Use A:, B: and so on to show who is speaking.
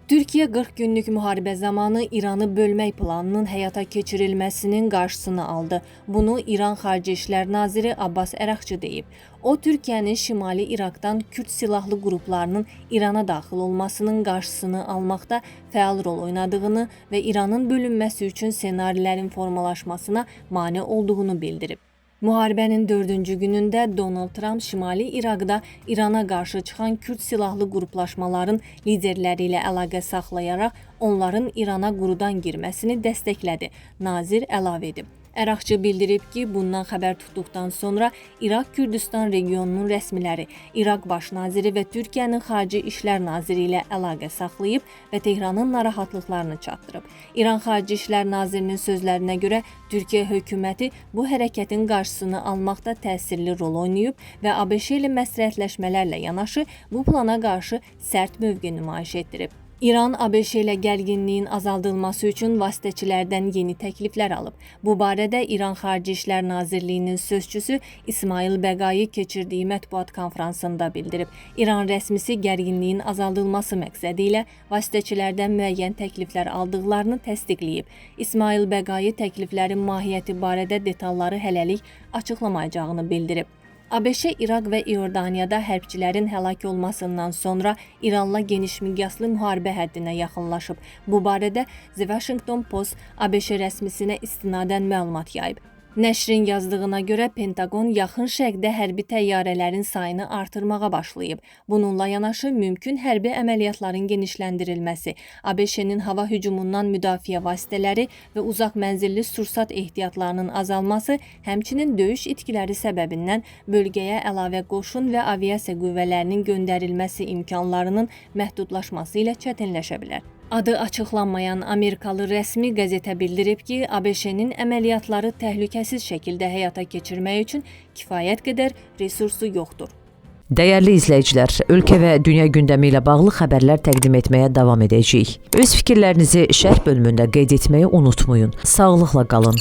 A: Türkiye 40 günlük müharibə zamanı İranı bölmək planının həyata keçirilməsinin qarşısını aldı. Bunu İran Xarici İşlər Naziri Abbas Əraqçı deyib. O, Türkiyənin Şimali İraqdan Kürd silahlı qruplarının İrana daxil olmasının qarşısını almaqda fəal rol oynadığını və İranın bölünməsi üçün senarilərin formalaşmasına mane olduğunu bildirib. Müharibənin 4-cü günündə Donald Trump Şimali İraqda İrana qarşı çıxan Kürd silahlı qruplaşmaların liderləri ilə əlaqə saxlayaraq onların İrana qurudan girməsini dəstəklədi, nazir əlavə edib. Əraqçı bildirib ki, bundan xəbər tutduqdan sonra İraq Kürdistan regionunun rəsmiləri, İraq Baş naziri və Türkiyənin Xarici İşlər naziri ilə əlaqə saxlayıb və Tehranın narahatlıqlarını çatdırıb. İran Xarici İşlər nazirinin sözlərinə görə Türkiyə hökuməti bu hərəkətin qarşısını almaqda təsirli rol oynayıb və ABŞ ilə məsləhətləşmələrlə yanaşı bu plana qarşı sərt mövqe nümayiş etdirib. İran ABŞ ilə gərginliyin azaldılması üçün vasitəçilərdən yeni təkliflər alıb. Bu barədə İran Xarici İşlər Nazirliyinin sözçüsü İsmail Bəqai keçirdiyi mətbuat konfransında bildirib. İran rəsmisi gərginliyin azaldılması məqsədi ilə vasitəçilərdən müəyyən təkliflər aldıqlarını təsdiqləyib. İsmail Bəqai təkliflərin mahiyyəti barədə detalları hələlik açıqlamayacağını bildirib. ABŞ, İraq və İordaniyada hərbçilərin həlak olmasından sonra İranla geniş miqyaslı müharibə həddinə yaxınlaşıb. Bu barədə The Washington Post ABŞ rəsmisinə istinadən məlumat yayıb. Nəşrin yazdığına görə Pentaqon yaxın şərqdə hərbi təyyarələrin sayını artırmağa başlayıb. Bununla yanaşı mümkün hərbi əməliyyatların genişləndirilməsi, ABŞ-nin hava hücumundan müdafiə vasitələri və uzaq mənzilli sursat ehtiyatlarının azalması, həmçinin döyüş itkiləri səbəbindən bölgəyə əlavə qoşun və aviasiya qüvvələrinin göndərilməsi imkanlarının məhdudlaşması ilə çətinləşə bilər. Adı açıqlanmayan Amerikalı rəsmi qəzetə bildirib ki, ABŞ-nin əməliyyatları təhlükəsiz şəkildə həyata keçirmək üçün kifayət qədər resursu yoxdur.
B: Dəyərli izləyicilər, ölkə və dünya gündəmi ilə bağlı xəbərlər təqdim etməyə davam edəcəyik. Öz fikirlərinizi şərh bölümündə qeyd etməyi unutmayın. Sağlıqla qalın.